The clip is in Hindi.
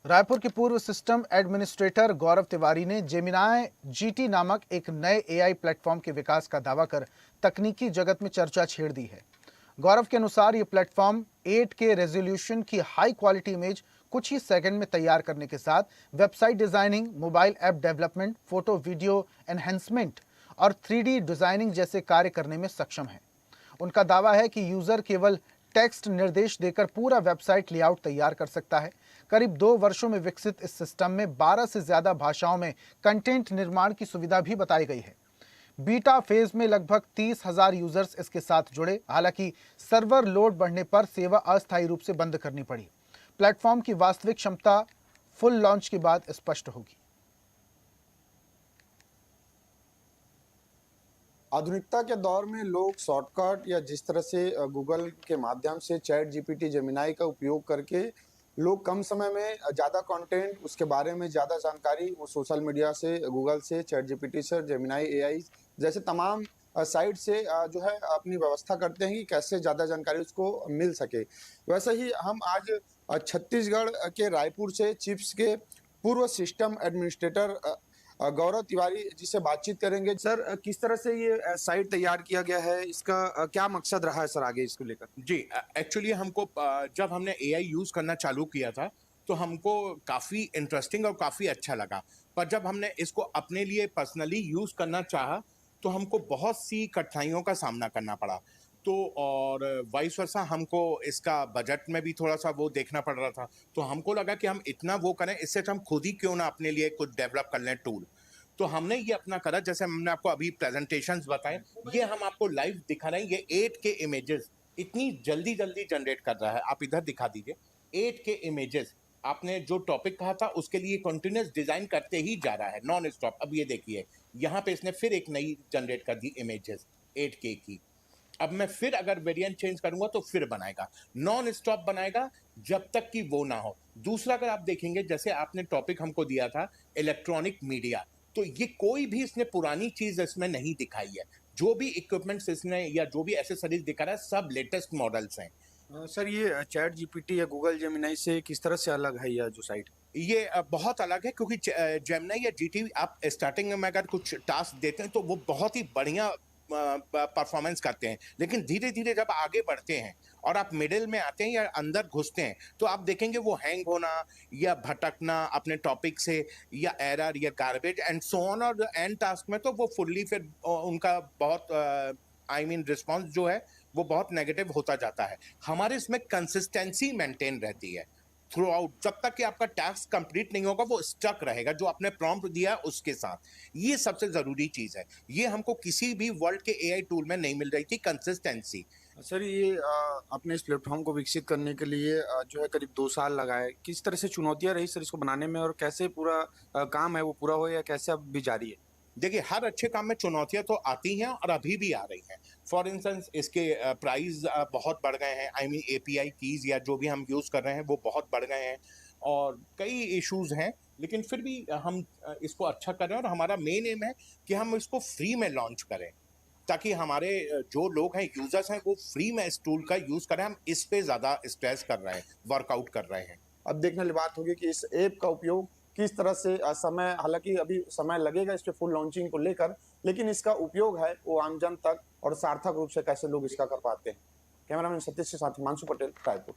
रायपुर के पूर्व सिस्टम एडमिनिस्ट्रेटर गौरव तिवारी ने जेमिनाई जीटी नामक एक नए एआई प्लेटफॉर्म के विकास का दावा कर तकनीकी जगत में चर्चा छेड़ दी है। गौरव के अनुसार ये प्लेटफॉर्म 8K रेजोल्यूशन की हाई क्वालिटी इमेज कुछ ही सेकंड में तैयार करने के साथ website designing, mobile app development, photo video enhancement और 3D डिजाइनिंग जैसे कार्य करने में सक्षम है। उनका दावा है कि यूजर केवल टेक्स्ट निर्देश देकर पूरा वेबसाइट लेआउट तैयार कर सकता है। करीब 2 वर्षों में विकसित इस सिस्टम में 12 से ज्यादा भाषाओं में कंटेंट निर्माण की सुविधा भी बताई गई है। बीटा फेज में लगभग 30,000 यूजर्स इसके साथ जुड़े। हालांकि सर्वर लोड बढ़ने पर सेवा अस्थायी रूप से बंद करनी पड़ी। प्लेटफॉर्म की वास्तविक क्षमता फुल लॉन्च के बाद स्पष्ट होगी। आधुनिकता के दौर में लोग शॉर्टकट या जिस तरह से गूगल के माध्यम से चैट जीपीटी जेमिनाई का उपयोग करके लोग कम समय में ज़्यादा कंटेंट उसके बारे में ज़्यादा जानकारी वो सोशल मीडिया से, गूगल से, चैट जीपीटी से, जेमिनाई एआई जैसे तमाम साइट से जो है अपनी व्यवस्था करते हैं कि कैसे ज़्यादा जानकारी उसको मिल सके। वैसे ही हम आज छत्तीसगढ़ के रायपुर से चिप्स के पूर्व सिस्टम एडमिनिस्ट्रेटर गौरव तिवारी जी से बातचीत करेंगे। सर, किस तरह से ये साइट तैयार किया गया है? इसका क्या मकसद रहा है सर आगे इसको लेकर? जी, एक्चुअली हमको जब हमने एआई यूज़ करना चालू किया था, तो हमको काफ़ी इंटरेस्टिंग और काफ़ी अच्छा लगा। पर जब हमने इसको अपने लिए पर्सनली यूज़ करना चाहा, तो हमको बहुत सी कठिनाइयों का सामना करना पड़ा। तो और वाइस वर्सा हमको इसका बजट में भी थोड़ा-सा वो देखना पड़ रहा था। तो हमको लगा कि हम इतना वो करें, इससे अच्छा हम खुद ही क्यों ना अपने लिए कुछ डेवलप कर लें टूल। तो हमने ये अपना करा, जैसे हमने आपको अभी प्रेज़ेंटेशंस बताए, ये हम आपको लाइव दिखा रहे हैं, ये 8K इमेजेस इतनी जल्दी-जल्दी जनरेट कर रहा है। आप इधर दिखा दीजिए, 8K इमेजेस आपने जो टॉपिक कहा था उसके लिए कंटीन्यूअस डिज़ाइन करते ही जा रहा है, नॉन स्टॉप। अब ये देखिए, यहाँ पे इसने फिर एक नई जनरेट कर दी इमेजेस 8K की। अब मैं फिर अगर वेरिएंट चेंज करूँगा तो फिर बनाएगा, नॉन स्टॉप बनाएगा जब तक कि वो ना हो। दूसरा, अगर आप देखेंगे, जैसे आपने टॉपिक हमको दिया था इलेक्ट्रॉनिक मीडिया, तो ये कोई भी इसने पुरानी चीज़ इसमें नहीं दिखाई है। जो भी इक्विपमेंट्स इसने या जो भी एक्सेसरीज दिखा रहा है, सब लेटेस्ट मॉडल्स हैं। सर, ये चैट जीपीटी या गूगल जेमिनाई से किस तरह से अलग है यह जो साइट? ये बहुत अलग है, क्योंकि जेमिनी या जीटी आप स्टार्टिंग में अगर कुछ टास्क देते हैं तो वो बहुत ही बढ़िया परफॉर्मेंस करते हैं, लेकिन धीरे धीरे जब आगे बढ़ते हैं और आप मिडिल में आते हैं या अंदर घुसते हैं, तो आप देखेंगे वो हैंग होना या भटकना अपने टॉपिक से, या एरर या गार्बेज एंड सो ऑन। और एंड टास्क में तो वो फुल्ली फिर उनका बहुत रिस्पॉन्स जो है वो बहुत नेगेटिव होता जाता है। हमारे इसमें कंसिस्टेंसी मेंटेन रहती है थ्रू आउट। जब तक कि आपका टास्क कंप्लीट नहीं होगा, वो स्टक रहेगा जो आपने प्रॉम्प्ट दिया है उसके साथ। ये सबसे ज़रूरी चीज़ है। ये हमको किसी भी वर्ल्ड के एआई टूल में नहीं मिल रही थी, कंसिस्टेंसी। सर, ये अपने इस प्लेटफॉर्म को विकसित करने के लिए जो है करीब 2 साल लगाए। किस तरह से चुनौतियां रही सर इसको बनाने में, और कैसे पूरा काम है वो पूरा हो, या कैसे अब भी जारी है? देखिए, हर अच्छे काम में चुनौतियां तो आती हैं और अभी भी आ रही हैं। फॉर इंस्टेंस, इसके प्राइस बहुत बढ़ गए हैं। एपीआई कीज या जो भी हम यूज़ कर रहे हैं वो बहुत बढ़ गए हैं, और कई इश्यूज हैं। लेकिन फिर भी हम इसको अच्छा कर रहे हैं, और हमारा मेन एम है कि हम इसको फ्री में लॉन्च करें, ताकि हमारे जो लोग हैं, यूजर्स हैं, वो फ्री में इस टूल का यूज़ करें। हम इस पे ज़्यादा स्ट्रेस कर रहे हैं, वर्कआउट कर रहे हैं। अब देखने वाली बात होगी कि इस ऐप का उपयोग किस तरह से समय, हालांकि अभी समय लगेगा इस पे फुल लॉन्चिंग को लेकर, लेकिन इसका उपयोग है वो आमजन तक और सार्थक रूप से कैसे लोग इसका कर पाते हैं। कैमरामैन सतीश के साथ हिमांशु पटेल, रायपुर।